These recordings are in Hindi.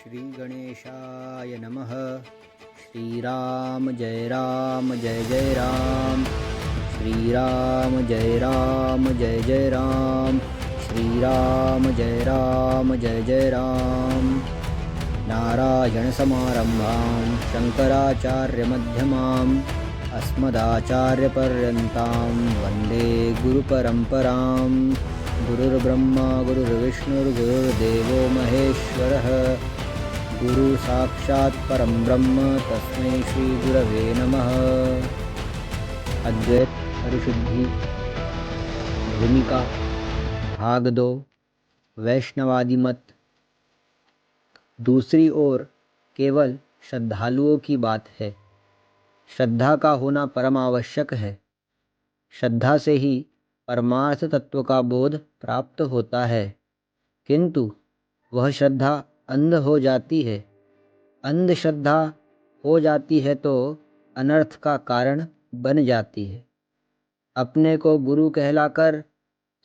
श्रीगणेशाय नमः। श्रीराम जय राम जय जय राम। श्रीराम जय राम जय जय राम। श्रीराम जय राम जय जय राम। नारायणसमारम्भां शङ्कराचार्यमध्यमाम् अस्मदाचार्यपर्यन्तां वन्दे गुरुपरम्परां। गुरुर्ब्रह्मा गुरुर्विष्णुर्गुरुर्देवो महेश्वरः। गुरुसाक्षात् परं ब्रह्म तस्मै श्रीगुरवे नमः। अद्वैत परिशुद्धि भूमिका भाग 2 वैष्णवादि मत। दूसरी ओर केवल श्रद्धालुओं की बात है। श्रद्धा का होना परम आवश्यक है। श्रद्धा से ही परमार्थ तत्व का बोध प्राप्त होता है, किंतु वह श्रद्धा अंध हो जाती है। अंधश्रद्धा हो जाती है तो अनर्थ का कारण बन जाती है। अपने को गुरु कहलाकर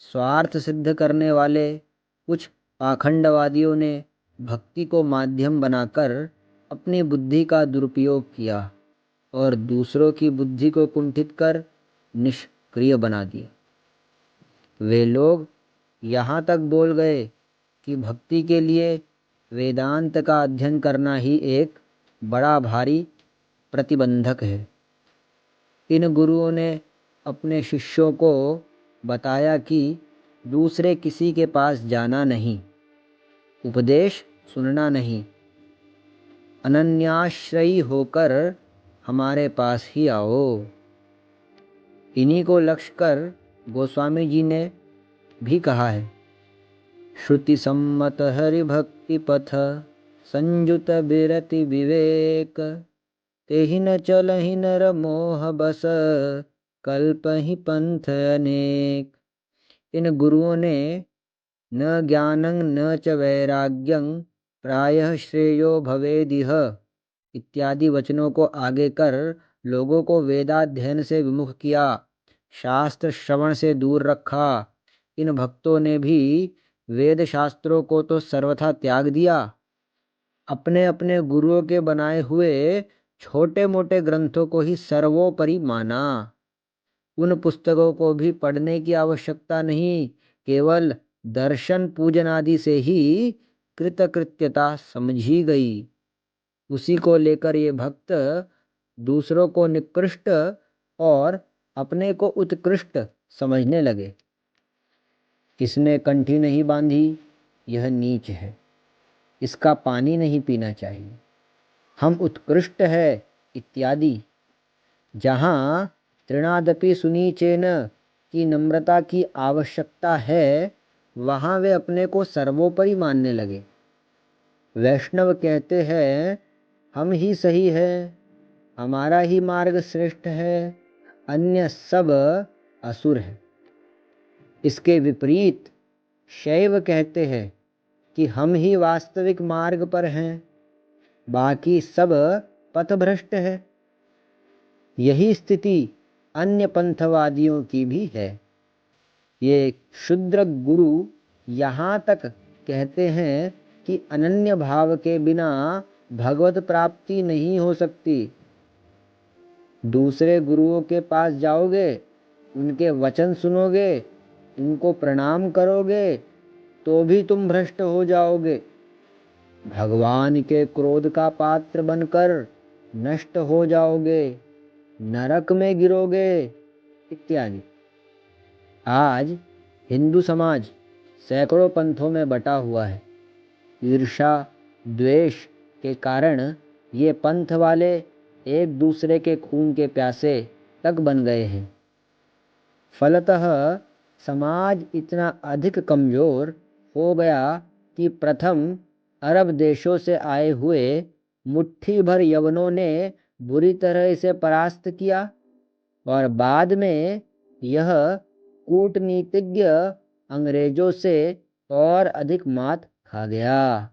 स्वार्थ सिद्ध करने वाले कुछ पाखंडवादियों ने भक्ति को माध्यम बनाकर अपनी बुद्धि का दुरुपयोग किया और दूसरों की बुद्धि को कुंठित कर निष्क्रिय बना दिया। वे लोग यहाँ तक बोल गए कि भक्ति के लिए वेदांत का अध्ययन करना ही एक बड़ा भारी प्रतिबंधक है। इन गुरुओं ने अपने शिष्यों को बताया कि दूसरे किसी के पास जाना नहीं, उपदेश सुनना नहीं, अनन्याश्रयी होकर हमारे पास ही आओ। इन्हीं को लक्ष्य कर गोस्वामी जी ने भी कहा है, श्रुति सम्मत हरि भक्ति पथ संयुत बिरति विवेक तेहि न चलहि नर मोह बस कल्प ही पंथ अनेक। इन गुरुओं ने न ज्ञानं न च वैराग्यं प्रायः श्रेयो भवेदिह इत्यादि वचनों को आगे कर लोगों को वेदाध्ययन से विमुख किया, शास्त्र श्रवण से दूर रखा। इन भक्तों ने भी वेद शास्त्रों को तो सर्वथा त्याग दिया, अपने अपने गुरुओं के बनाए हुए छोटे मोटे ग्रंथों को ही सर्वोपरि माना। उन पुस्तकों को भी पढ़ने की आवश्यकता नहीं, केवल दर्शन पूजन आदि से ही कृतकृत्यता समझी गई। उसी को लेकर ये भक्त दूसरों को निकृष्ट और अपने को उत्कृष्ट समझने लगे। किसने कंठी नहीं बांधी, यह नीच है, इसका पानी नहीं पीना चाहिए, हम उत्कृष्ट है इत्यादि। जहाँ तृणादपि सुनीचेन की नम्रता की आवश्यकता है, वहाँ वे अपने को सर्वोपरि मानने लगे। वैष्णव कहते हैं हम ही सही है, हमारा ही मार्ग श्रेष्ठ है, अन्य सब असुर है। इसके विपरीत शैव कहते हैं कि हम ही वास्तविक मार्ग पर हैं, बाकी सब पथभ्रष्ट है। यही स्थिति अन्य पंथवादियों की भी है। ये शूद्र गुरु यहाँ तक कहते हैं कि अनन्य भाव के बिना भगवत प्राप्ति नहीं हो सकती। दूसरे गुरुओं के पास जाओगे, उनके वचन सुनोगे, उनको प्रणाम करोगे तो भी तुम भ्रष्ट हो जाओगे, भगवान के क्रोध का पात्र बनकर नष्ट हो जाओगे, नरक में गिरोगे इत्यादि। आज हिंदू समाज सैकड़ों पंथों में बटा हुआ है। ईर्ष्या द्वेष के कारण ये पंथ वाले एक दूसरे के खून के प्यासे तक बन गए हैं। फलतः समाज इतना अधिक कमजोर हो गया कि प्रथम अरब देशों से आए हुए मुट्ठी भर यवनों ने बुरी तरह इसे परास्त किया और बाद में यह कूटनीतिज्ञ अंग्रेजों से और अधिक मात खा गया।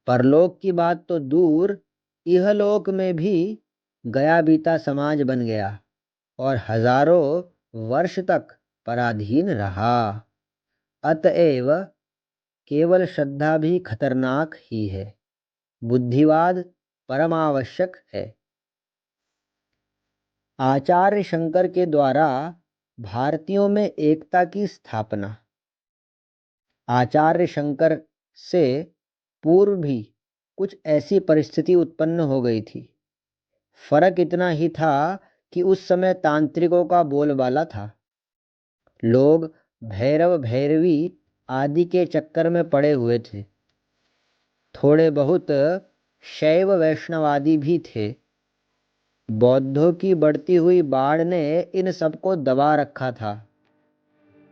परलोक की बात तो दूर, इहलोक में भी गया बीता समाज बन गया और हजारों वर्ष तक पराधीन रहा। अतएव केवल श्रद्धा भी खतरनाक ही है। बुद्धिवाद परमावश्यक है। आचार्य शंकर के द्वारा भारतीयों में एकता की स्थापना। आचार्य शंकर से पूर्व भी कुछ ऐसी परिस्थिति उत्पन्न हो गई थी। फर्क इतना ही था कि उस समय तांत्रिकों का बोलबाला था। लोग भैरव भैरवी आदि के चक्कर में पड़े हुए थे। थोड़े बहुत शैव वैष्णवादी भी थे। बौद्धों की बढ़ती हुई बाढ़ ने इन सबको दबा रखा था।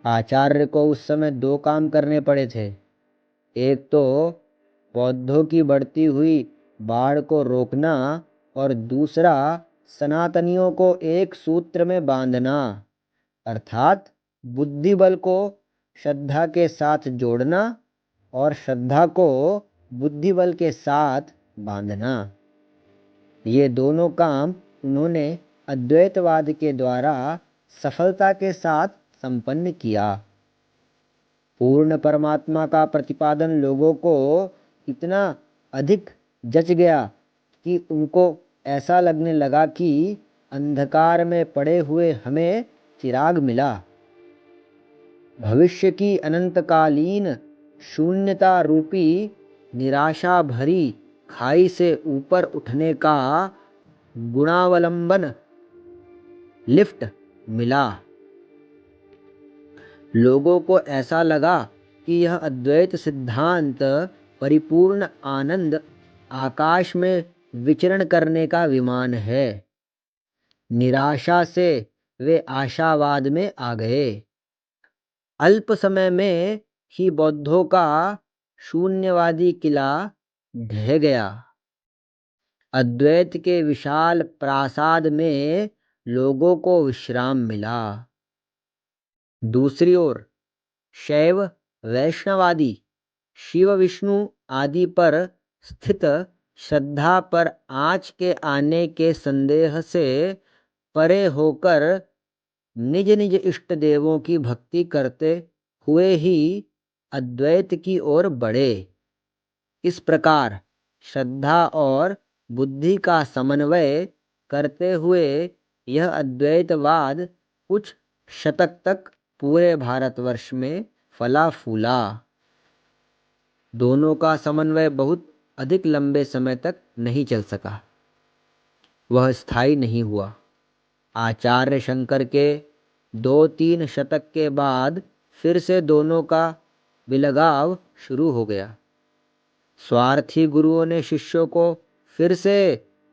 आचार्य को उस समय दो काम करने पड़े थे। एक तो बौद्धों की बढ़ती हुई बाढ़ को रोकना और दूसरा सनातनियों को एक सूत्र में बांधना, अर्थात बुद्धि बल को श्रद्धा के साथ जोड़ना और श्रद्धा को बुद्धि बल के साथ बांधना। ये दोनों काम उन्होंने अद्वैतवाद के द्वारा सफलता के साथ संपन्न किया। पूर्ण परमात्मा का प्रतिपादन लोगों को इतना अधिक जच गया कि उनको ऐसा लगने लगा कि अंधकार में पड़े हुए हमें चिराग मिला। भविष्य की अनंतकालीन शून्यता रूपी निराशा भरी खाई से ऊपर उठने का गुणावलंबन लिफ्ट मिला। लोगों को ऐसा लगा कि यह अद्वैत सिद्धांत परिपूर्ण आनंद आकाश में विचरण करने का विमान है। निराशा से वे आशावाद में आ गए। अल्प समय में ही बौद्धों का शून्यवादी किला ढह गया। अद्वैत के विशाल प्रासाद में लोगों को विश्राम मिला। दूसरी ओर शैव वैष्णवादी शिव विष्णु आदि पर स्थित श्रद्धा पर आँच के आने के संदेह से परे होकर निज निज इष्ट देवों की भक्ति करते हुए ही अद्वैत की ओर बढ़े। इस प्रकार श्रद्धा और बुद्धि का समन्वय करते हुए यह अद्वैतवाद कुछ शतक तक पूरे भारतवर्ष में फला फूला। दोनों का समन्वय बहुत अधिक लंबे समय तक नहीं चल सका। वह स्थायी नहीं हुआ। आचार्य शंकर के 2-3 शतक के बाद फिर से दोनों का विलगाव शुरू हो गया। स्वार्थी गुरुओं ने शिष्यों को फिर से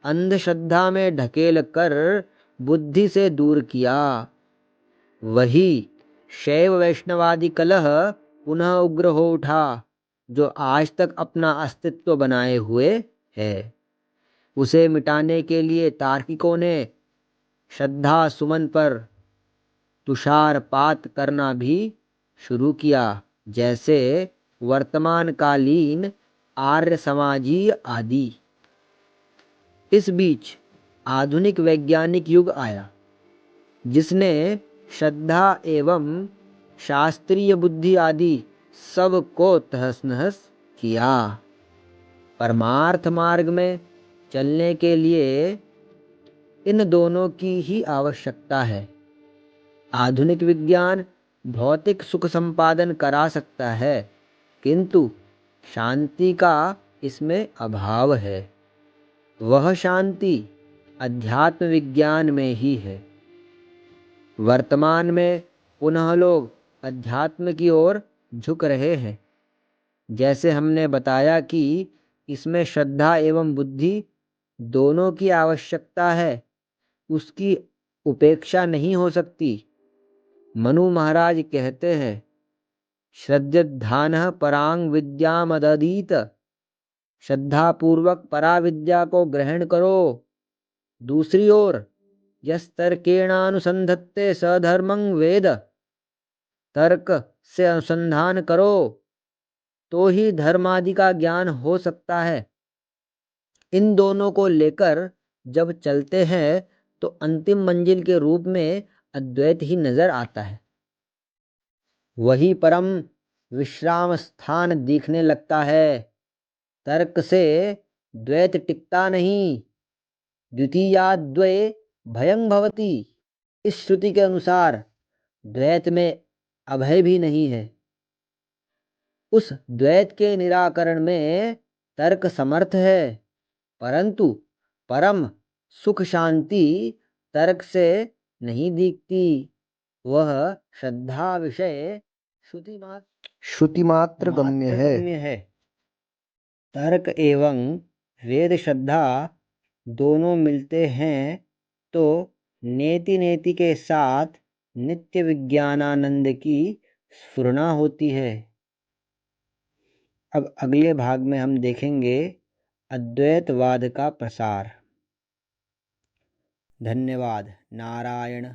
अंधश्रद्धा में ढकेल कर बुद्धि से दूर किया। वही शैव वैष्णवादी कलह पुनः उग्र हो उठा, जो आज तक अपना अस्तित्व बनाए हुए है। उसे मिटाने के लिए तार्किकों ने श्रद्धा सुमन पर तुषारपात करना भी शुरू किया, जैसे वर्तमान कालीन आर्य समाजीय आदि। इस बीच आधुनिक वैज्ञानिक युग आया, जिसने श्रद्धा एवं शास्त्रीय बुद्धि आदि सब को तहस नहस किया। परमार्थ मार्ग में चलने के लिए इन दोनों की ही आवश्यकता है। आधुनिक विज्ञान भौतिक सुख संपादन करा सकता है, किंतु शांति का इसमें अभाव है। वह शांति अध्यात्म विज्ञान में ही है। वर्तमान में पुनः लोग अध्यात्म की ओर झुक रहे हैं। जैसे हमने बताया कि इसमें श्रद्धा एवं बुद्धि दोनों की आवश्यकता है, उसकी उपेक्षा नहीं हो सकती। मनु महाराज कहते हैं, श्रद्धानः परांग विद्यामदधीत। श्रद्धापूर्वक पराविद्या को ग्रहण करो। दूसरी ओर यस्तर्केणानुसंधत्ते सधर्मं वेद। तर्क से अनुसंधान करो तो ही धर्मादि का ज्ञान हो सकता है। इन दोनों को लेकर जब चलते हैं तो अंतिम मंजिल के रूप में अद्वैत ही नजर आता है। वही परम विश्राम स्थान दिखने लगता है। तर्क से द्वैत टिकता नहीं। द्वितीयाद्वये भयं भवति। इस श्रुति के अनुसार द्वैत में अभय भी नहीं है। उस द्वैत के निराकरण में तर्क समर्थ है, परंतु परम सुख शांति तर्क से नहीं दिखती। वह श्रद्धा विषय श्रुति मात्र गम्य है। तर्क एवं वेद श्रद्धा दोनों मिलते हैं तो नेति नेति के साथ नित्य विज्ञानानंद की स्फुरना होती है। अब अगले भाग में हम देखेंगे अद्वैतवाद का प्रसार। धन्यवाद। नारायण।